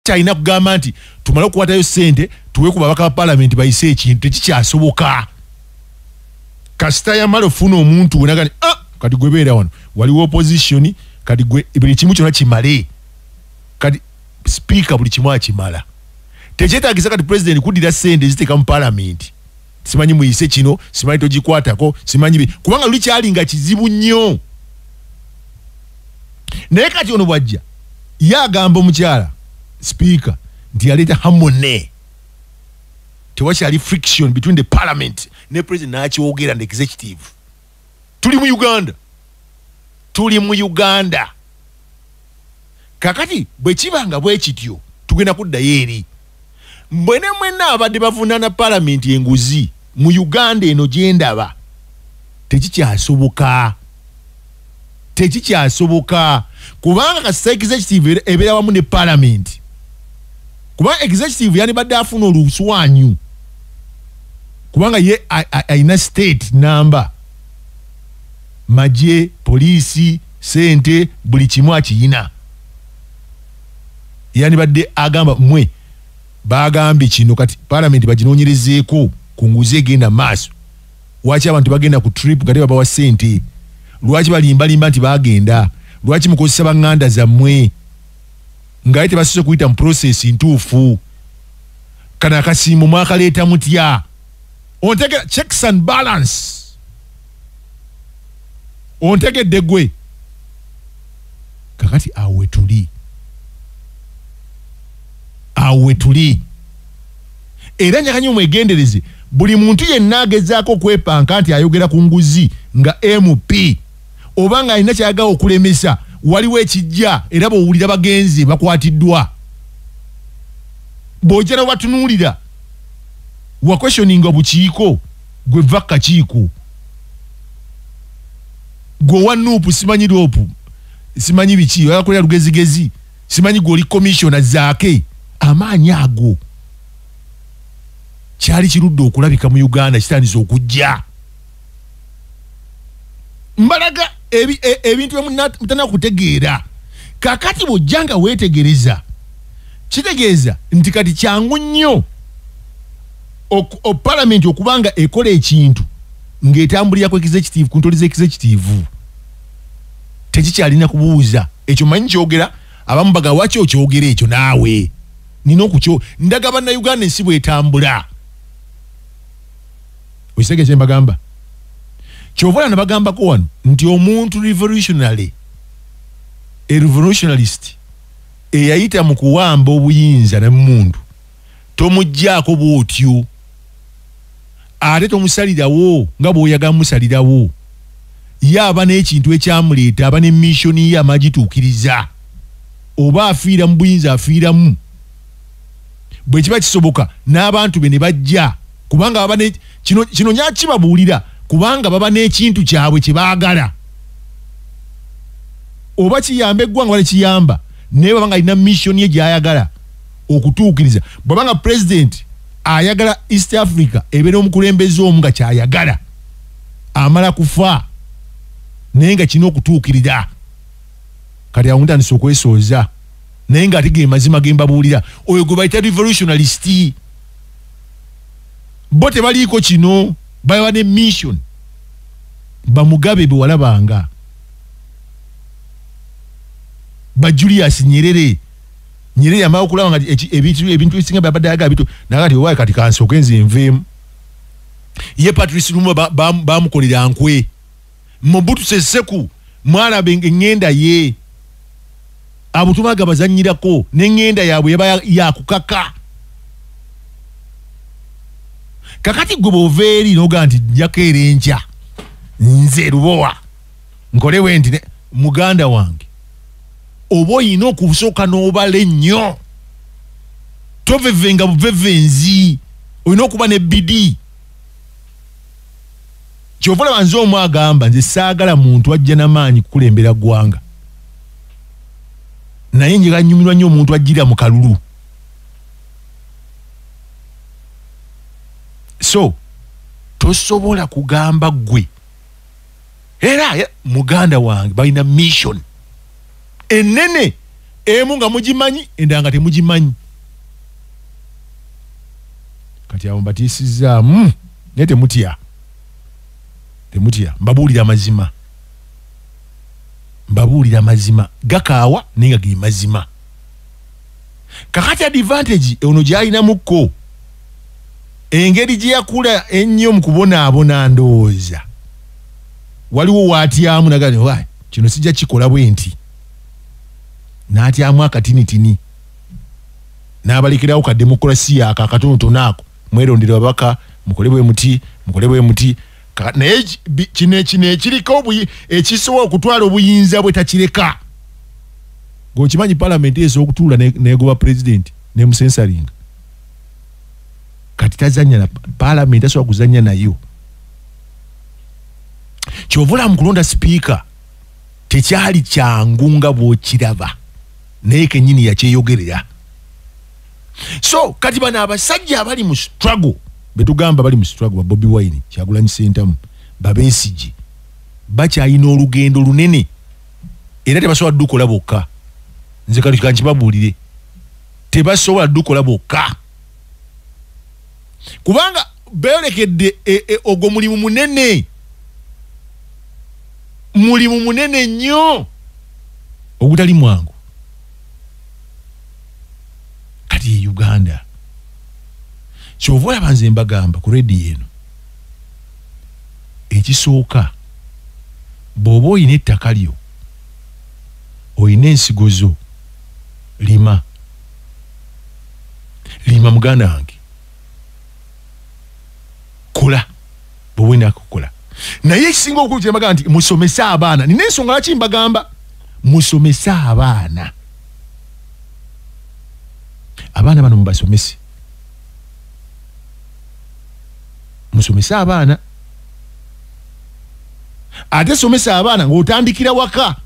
China kugamba nti tumala okukwatayo ssente tuwe ku babaka ba parliament bayise ekintu tekikyasoboka. Kasita yamala ofuna omuntu wenagani kati gwe beera wano waliwo opposition kati gwe buli kimu kyonna kimale kati speaker buli kimu akimala tekyetaagisa kati president kuddira ssente ziteeka mu parliament simanyi muyise kino simanyi togikwatako simanyi kubanga luli kyalinga kizibu nnyo naye kati ono bwajja yagamba omukyala speaker nti yaleeta harmony tewakyali friction between the parliament ne president n'akyogera and executive. Tuli mu Uganda kakati bwe kibanga bwe kityo tugenda kuddayo eri mbwene mwena abadde bavunaana parliament enguzi mu Uganda eno gye ndaba tekikyasoboka kubanga kasita executive ebeera wamu ne parliament kubanga executive yandibadde afuna oluswanyu kubanga ye ayina state number maje polisi sente buli kimu akiyina yandibadde agamba mwe bagambye kino kati parliament baginoonyerezeeko ku nguzi egenda maaso lwaki abantu bagenda ku trip kati babawa sente lwaki balimbalimba nti bagenda lwaki mukozesa baŋŋanda zammwe ngaye tebasose kuyita mu process ntuufu kana akasiimo mwakaleeta mutya ontegera checks and balance ontegedde gwe kakati awe tuli era nyakanyo mwegendereze buli muntu yenna agezaako okwepanka nti ayogera ku nguzi nga MP oba nga alina kyayagala okulemesa waliwo ekijja era bw'owulira bagenzi bakwatiddwa bw'ojja batunuulira wa questioning obukiiko gwe va kakiiko gwe wa nuupu simanyi loopu simanyi biki oyakolera lugezigezi simanyi gw'oli commissioner zaake amaanyi ago kyali kirudde okulabika mu Uganda kitandise okujja mbalaga ebintu mutana kutegeera kakati bw'ojjanga weetegereza kitegeeza nti kati kyangu nnyo parliament okubanga ekola ekintu ng'etambulira ku executive ku ntoli z'executive tekikyalina kubuuza ekyo manyi kyogera abamu baga waki okyogera ekyo naawe nina okukyo ndaga bannayuganda ensi bw'etambula okisege kye mbagamba kyova na bagambako wano nti omuntu revolutionalist eyayita mu kuwamba obuyinza n'emmundu tomuggyako bw'otyo ate tomusalirawo nga bw'oyagala musalirawo ye aba n'ekintu ekyamuleeta aba ne missoni ye amagituukiriza oba afiira mu buyinza afiiramu bwe kiba kisoboka n'abantu be ne bajja kubanga baba kino nyakibabuulira kubanga baba n'ekintu kyabwe kye baagala oba kiyamba eggwanga wala kiyamba naye baba nga alina missoni ye gy'ayagala okutuukiriza bw'abanga president ayagala East Africa ebeera omukulembeze omu nga kyayagala amala kufa naye nga kina okutuukirira kati awo ntandise okwesooza naye nga ate ge mazima ge mbabuulira oyo gwe bayita revolutionalist bo tebaliiko kino bawa ne mission bamugabe bwe walabanga ba Julius Nyerere yamala okulaba nga ebintu ebisinga byabadde ayagala bitu nakati owaye kati kansooke nze nveemu ye Patrice Lumumba bamukolera nkwe Mobutu Sese Seko mwalaba engenda ye abutumaga bazanyirako n'engenda yaabwe yaba yakukaka kakati gwe bw'oveeri n'ogaa nti njakeera enkya nze Lubowa nkolewe nti muganda wange oba oyina okusooka n'obala ennyo tovevenga buvevenzi olina okuba ne bidi kyova olaba nze omu agamba nze saagala muntu ajja n'amaanyi kukulembera ggwanga naye njagala nnyumirwa nnyo omuntu ajjira mu kalulu so tosobola kugamba gwe era muganda wange balina mission enene emu nga mugimanyi endanga temugimanyi kati abo mbatiisizaamu naye temutya mbabuulira mazima gakaawa naye nga ge mazima kakati advantage ono gy'alinamukko engeri gye yakula ennyo mu kubonaabona ndowooza waliwo waatyamu nagani kino sijja kikola bwe nti n'atyamu akatinitini n'abalekerawo ka demokrasiya ako akatonotono ako mwerondera babaka mukole bwe muti naye kino ekiriko ekisobola okutwala obuyinza bwe takireka ng'okimanyi palamenti esobola okutuula negoba pulezidenti nemusensalinga kati tazanya na palamenti asobola kuzanya nayo kyovula mu kulonda sipiika tekyali kyangu nga bw'okiraba naye kennyini yakyeyogerera so kati bano abasajja abali mu struggle betugamba bali mu struggle Bobi Wine Kyagulanyi Ssentamu Babesigye bakyayina olugendo lunene era tebasobola dukola bokka nze kati kankibabuulire tebasobola dukola bokka kubanga beerekedde ogwo mulimu munene nnyo ogutali mwangu kati e Uganda kyova olaba nze mbagamba ku rediyo eno ekisooka bw'oba oyina ettaka lyo oyina ensigo zo lima muganda wange kola bw'oba oyina kukola naye ekisinga okulu kyembaga nti musomese abaana nina ensonga lwaki mbagamba musomese abaana bano mubasomese musomese abaana ate somesa abaana ng'otandikira waka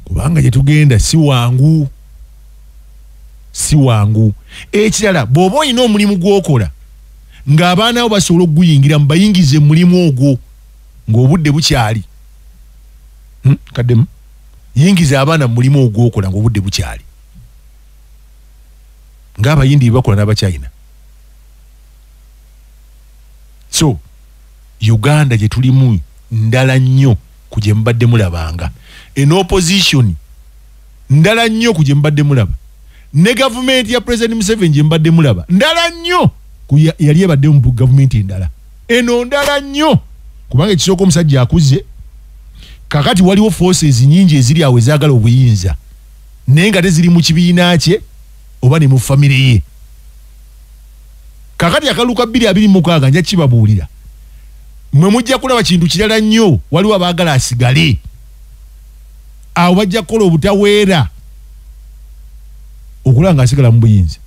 kubanga gye tugenda si wangu ekirala bw'oba olina omulimu gw'okola ng'abaana bo basobola okuguyingira bayingize mulimu ogwo ng'obudde bukyali kaddemu yingiza abaana mu mulimu ogw'okola ng'obudde bukyali ng'abayindi bakola n'abakyayina so Uganda gye tulimu ndala nnyo ku gye mbadde mulabanga en opposition ndala nnyo ku gye mbadde mulaba ne gavumenti ya President Museveni gye mbadde mulaba ndala nnyo yali ebadde mu gavumenti endala eno ndala nnyo kubanga ekisooka omusajja akuze kakati waliwo forces nyingi eziri awo ezaagala obuyinza naye nga teziri mu kibiina kye oba ne mu famire ye kakati akaluka 226 nja kibabuulira mwe mujja kulaba kintu kirala nnyo waliwo abaagala asigale awo bajja kukola obutaweera okulanga asigala mu buyinza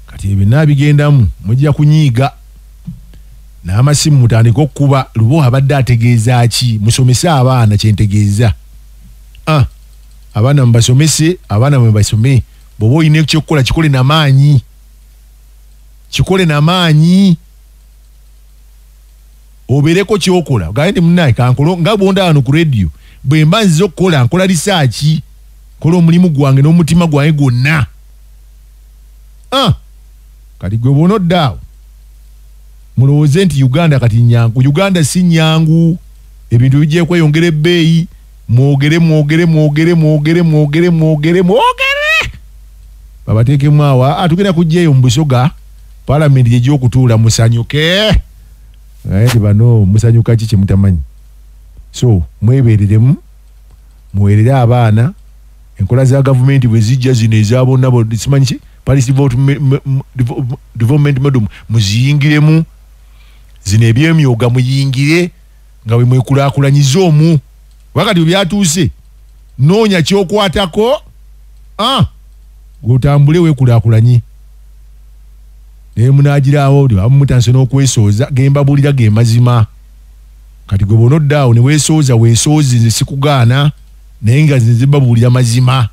kati ebyo naabigendamu mujja kunyiiga n'amasimu mutandika okukuba lubo abadde ategeeza ki musomese abaana kyentegeeza abaana mubasomese abaana mwe basome bw'oba olina ekyokukola kikole n'amaanyi obeereko kyokola ogaye nti munnaye kankolo nga bonda wano ku rediyo bwe mba nziza okukola nkola risaaki kola omulimu gwange n'omutima gwange gwonna kati gwe bonodde awo mulowooze nti Uganda kati nyangu Uganda si nyangu ebintu bijja kweyongera ebbeeyi mwogere babateekemu awa tugenda kujjaeyo mu busoga palamenti gye gy'okutuula musanyuke naye ti bano musanyuka ki kyemutamanyi so mwebeereremu muweerere abaana enkola za gavumenti bwe zijja zino ezabonna simanyi ki Paris Development Model muziyingiremu zino ebyemyoga muyingire nga bwe mwekulaakulanyiza omu wakati byatuuse noonya kyokwatako gotambule wekulaakulanye naye munaagiraawo abamutanse n'okwesooza gembabuulira ge mazima kati gwe bonodde awo ne weesooza nze sikugaana naye nga nze babuulira mazima